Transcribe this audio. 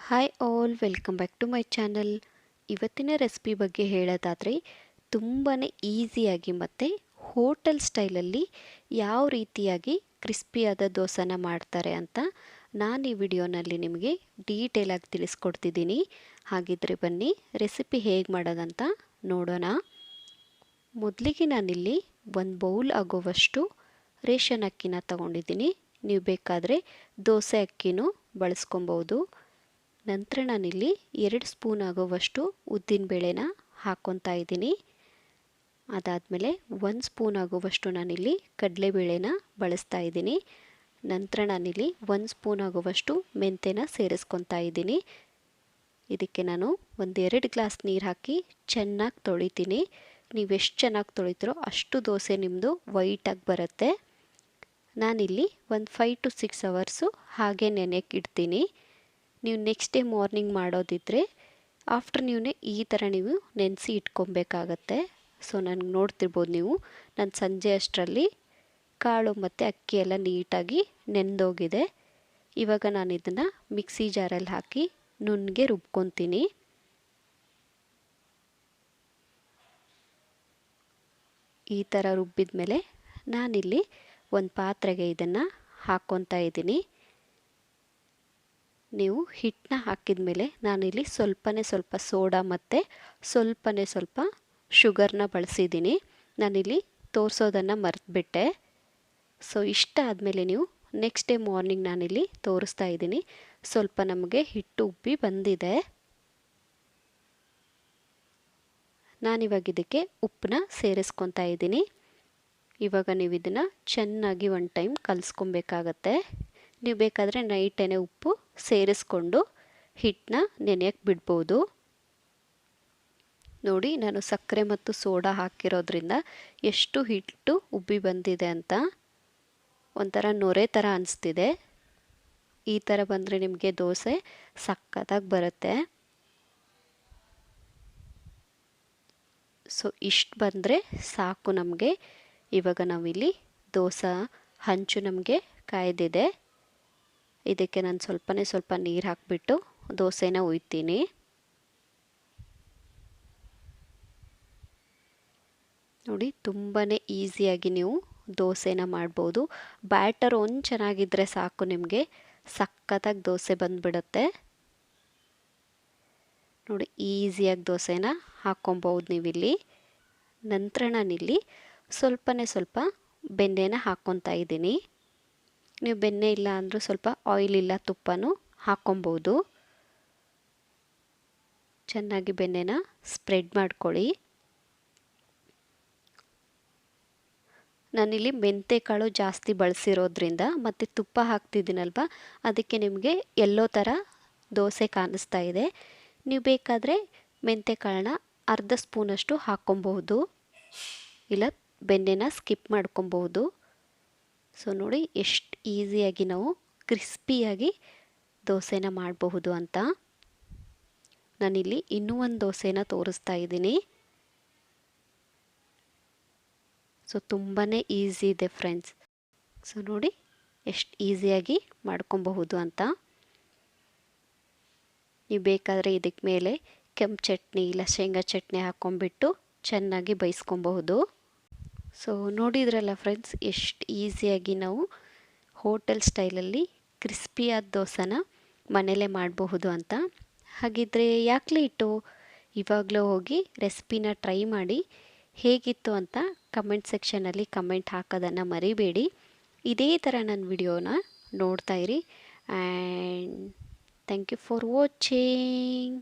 Hi all welcome back to my channel. ಇವತ್ತಿನ recipe ಬಗ್ಗೆ ಹೇಳೋದಾದರೆ ತುಂಬಾ ಈಸಿಯಾಗಿ ಮತ್ತು ಹೋಟೆಲ್ ಸ್ಟೈಲಲ್ಲಿ ಯಾವ ರೀತಿಯಾಗಿ ಕ್ರಿಸ್ಪಿಯಾದ ದೋಸೆನ ಮಾಡ್ತಾರೆ ಅಂತ ನಾನು ಈ ವಿಡಿಯೋನಲ್ಲಿ ನಿಮಗೆ ಡೀಟೇಲಾಗಿ ತಿಳಿಸ್ಕೊಡ್ತಿದ್ದೀನಿ. ಹಾಗಿದ್ರೆ ಬನ್ನಿ ರೆಸಿಪಿ ಹೇಗೆ ಮಾಡೋದಂತ ನೋಡೋಣ. ಮೊದಲಿಗೆ ನಾನಿಲ್ಲಿ ಒಂದು ಬೌಲ್ ಆಗೋವಷ್ಟು ರೇಷನ್ ಅಕ್ಕಿನ ತಗೊಂಡಿದ್ದೀನಿ. ನೀವು ಬೇಕಾದರೆ ದೋಸೆ ಅಕ್ಕಿನೂ ಬಳಸ್ಕೊಬೋದು. ನಂತರ ನಾನಿಲ್ಲಿ 2 ಸ್ಪೂನ್ ಆಗೋವಷ್ಟು ಉದ್ದಿನಬೇಳೆನ ಹಾಕ್ಕೊತಾ ಇದ್ದೀನಿ. ಅದಾದಮೇಲೆ 1 ಸ್ಪೂನ್ ಆಗೋವಷ್ಟು ನಾನಿಲ್ಲಿ ಕಡಲೆಬೇಳೆನ ಬಳಸ್ತಾ ಇದ್ದೀನಿ. ನಂತರ ನಾನಿಲ್ಲಿ 1 ಸ್ಪೂನ್ ಆಗೋವಷ್ಟು ಮೆಂತ್ಯನ ಸೇರಿಸ್ಕೊತಾ ಇದ್ದೀನಿ. ಇದಕ್ಕೆ ನಾನು 1-2 ಗ್ಲಾಸ್ ನೀರು ಹಾಕಿ ಚೆನ್ನಾಗಿ ತೊಳಿತೀನಿ. ನೀವು ಎಷ್ಟು ಚೆನ್ನಾಗಿ ತೊಳಿತೀರೋ ಅಷ್ಟು ದೋಸೆ ನಿಮ್ಮದು ವೈಟಾಗಿ ಬರುತ್ತೆ. ನಾನಿಲ್ಲಿ ಒಂದು 5 to 6 ಅವರ್ಸು ಹಾಗೆ ನೆನೆಯಕ್ಕೆ ಇಡ್ತೀನಿ. ನೀವು ನೆಕ್ಸ್ಟ್ ಡೇ ಮಾರ್ನಿಂಗ್ ಮಾಡೋದಿದ್ದರೆ ಆಫ್ಟರ್ನೂನೇ ಈ ಥರ ನೀವು ನೆನೆಸಿ ಇಟ್ಕೊಬೇಕಾಗತ್ತೆ. ಸೊ ನನಗೆ ನೋಡ್ತಿರ್ಬೋದು ನೀವು, ನಾನು ಸಂಜೆ ಅಷ್ಟರಲ್ಲಿ ಕಾಳು ಮತ್ತು ಅಕ್ಕಿ ಎಲ್ಲ ನೀಟಾಗಿ ನೆಂದೋಗಿದೆ. ಇವಾಗ ನಾನು ಇದನ್ನು ಮಿಕ್ಸಿ ಜಾರಲ್ಲಿ ಹಾಕಿ ನುಣ್ಣಗೆ ರುಬ್ಕೊತೀನಿ. ಈ ಥರ ರುಬ್ಬಿದ ಮೇಲೆ ನಾನಿಲ್ಲಿ ಒಂದು ಪಾತ್ರೆಗೆ ಇದನ್ನು ಹಾಕ್ಕೊತಾ ಇದ್ದೀನಿ. ನೀವು ಹಿಟ್ಟನ್ನ ಹಾಕಿದ ಮೇಲೆ ನಾನಿಲ್ಲಿ ಸ್ವಲ್ಪ ಸೋಡಾ ಮತ್ತು ಸ್ವಲ್ಪ ಶುಗರ್ನ ಬಳಸಿದ್ದೀನಿ. ನಾನಿಲ್ಲಿ ತೋರಿಸೋದನ್ನು ಮರೆತುಬಿಟ್ಟೆ. ಸೊ ಇಷ್ಟ ಆದಮೇಲೆ ನೀವು ನೆಕ್ಸ್ಟ್ ಡೇ ಮಾರ್ನಿಂಗ್ ನಾನಿಲ್ಲಿ ತೋರಿಸ್ತಾ ಇದ್ದೀನಿ. ಸ್ವಲ್ಪ ನಮಗೆ ಹಿಟ್ಟು ಉಬ್ಬಿ ಬಂದಿದೆ. ನಾನಿವಾಗ ಇದಕ್ಕೆ ಉಪ್ಪನ್ನ ಸೇರಿಸ್ಕೊತಾ ಇದ್ದೀನಿ. ಇವಾಗ ನೀವು ಇದನ್ನು ಚೆನ್ನಾಗಿ ಒಂದು ಟೈಮ್ ಕಲಿಸ್ಕೊಬೇಕಾಗತ್ತೆ. ನೀವು ಬೇಕಾದರೆ ನೈಟೇನೆ ಉಪ್ಪು ಸೇರಿಸ್ಕೊಂಡು ಹಿಟ್ಟನ್ನ ನೆನೆಯಕ್ಕೆ ಬಿಡ್ಬೋದು. ನೋಡಿ, ನಾನು ಸಕ್ಕರೆ ಮತ್ತು ಸೋಡಾ ಹಾಕಿರೋದ್ರಿಂದ ಎಷ್ಟು ಹಿಟ್ಟು ಉಬ್ಬಿ ಬಂದಿದೆ ಅಂತ. ಒಂಥರ ನೊರೆ ಥರ ಅನಿಸ್ತಿದೆ. ಈ ಥರ ಬಂದರೆ ನಿಮಗೆ ದೋಸೆ ಸಕ್ಕತ್ತಾಗಿ ಬರುತ್ತೆ. ಸೊ ಇಷ್ಟು ಬಂದರೆ ಸಾಕು ನಮಗೆ. ಇವಾಗ ನಾವಿಲ್ಲಿ ದೋಸೆ ಹಂಚು ನಮಗೆ ಕಾಯ್ದಿದೆ. ಇದಕ್ಕೆ ನಾನು ಸ್ವಲ್ಪ ನೀರು ಹಾಕಿಬಿಟ್ಟು ದೋಸೆನ ಹುಯ್ತೀನಿ. ನೋಡಿ, ತುಂಬಾ ಈಸಿಯಾಗಿ ನೀವು ದೋಸೆನ ಮಾಡ್ಬೋದು. ಬ್ಯಾಟರ್ ಒಂದು ಚೆನ್ನಾಗಿದ್ದರೆ ಸಾಕು, ನಿಮಗೆ ಸಖತ್ತಾಗಿ ದೋಸೆ ಬಂದುಬಿಡುತ್ತೆ. ನೋಡಿ, ಈಸಿಯಾಗಿ ದೋಸೆನ ಹಾಕ್ಕೊಬೋದು ನೀವಿಲ್ಲಿ. ನಂತರ ನಾನಿಲ್ಲಿ ಸ್ವಲ್ಪ ಬೆಣ್ಣೆನ ಹಾಕ್ಕೊತಾ ಇದ್ದೀನಿ. ನೀವು ಬೆಣ್ಣೆ ಇಲ್ಲ ಅಂದರೂ ಸ್ವಲ್ಪ ಆಯಿಲ್ ಇಲ್ಲ ತುಪ್ಪನೂ ಹಾಕ್ಕೊಬೋದು. ಚೆನ್ನಾಗಿ ಬೆಣ್ಣೆನ ಸ್ಪ್ರೆಡ್ ಮಾಡ್ಕೊಳ್ಳಿ. ನಾನಿಲ್ಲಿ ಮೆಂತೆಕಾಳು ಜಾಸ್ತಿ ಬಳಸಿರೋದ್ರಿಂದ ಮತ್ತು ತುಪ್ಪ ಹಾಕ್ತಿದ್ದೀನಲ್ವ, ಅದಕ್ಕೆ ನಿಮಗೆ ಎಲ್ಲೋ ಥರ ದೋಸೆ ಕಾಣಿಸ್ತಾ ಇದೆ. ನೀವು ಬೇಕಾದರೆ ಮೆಂತೆಕಾಳನ್ನ ಅರ್ಧ ಸ್ಪೂನಷ್ಟು ಹಾಕ್ಕೊಬಹುದು, ಇಲ್ಲ ಬೆಣ್ಣೆನ ಸ್ಕಿಪ್ ಮಾಡ್ಕೊಬಹುದು. ಸೊ ನೋಡಿ, ಎಷ್ಟು ಈಸಿಯಾಗಿ ನಾವು ಕ್ರಿಸ್ಪಿಯಾಗಿ ದೋಸೆನ ಮಾಡಬಹುದು ಅಂತ. ನಾನಿಲ್ಲಿ ಇನ್ನೂ ಒಂದು ದೋಸೆನ ತೋರಿಸ್ತಾ ಇದ್ದೀನಿ. ಸೊ ತುಂಬಾ ಈಸಿ ಇದೆ ಫ್ರೆಂಡ್ಸ್. ಸೊ ನೋಡಿ ಎಷ್ಟು ಈಸಿಯಾಗಿ ಮಾಡ್ಕೊಬಹುದು ಅಂತ. ನೀವು ಬೇಕಾದರೆ ಇದಕ್ಕೆ ಮೇಲೆ ಕೆಂಪು ಚಟ್ನಿ ಇಲ್ಲ ಶೇಂಗಾ ಚಟ್ನಿ ಹಾಕ್ಕೊಂಬಿಟ್ಟು ಚೆನ್ನಾಗಿ ಬೇಯಿಸ್ಕೊಬಹುದು. ಸೊ ನೋಡಿದ್ರಲ್ಲ ಫ್ರೆಂಡ್ಸ್, ಎಷ್ಟು ಈಸಿಯಾಗಿ ನಾವು ಹೋಟೆಲ್ ಸ್ಟೈಲಲ್ಲಿ ಕ್ರಿಸ್ಪಿಯಾದ ದೋಸೆನ ಮನೇಲೇ ಮಾಡಬಹುದು ಅಂತ. ಹಾಗಿದ್ರೆ ಯಾಕೆ ಲೇಟು, ಇವಾಗಲೂ ಹೋಗಿ ರೆಸಿಪಿನ ಟ್ರೈ ಮಾಡಿ ಹೇಗಿತ್ತು ಅಂತ ಕಮೆಂಟ್ ಸೆಕ್ಷನಲ್ಲಿ ಕಮೆಂಟ್ ಹಾಕೋದನ್ನು ಮರಿಬೇಡಿ. ಇದೇ ಥರ ನನ್ನ ವಿಡಿಯೋನ ನೋಡ್ತಾಯಿರಿ. And thank you for watching.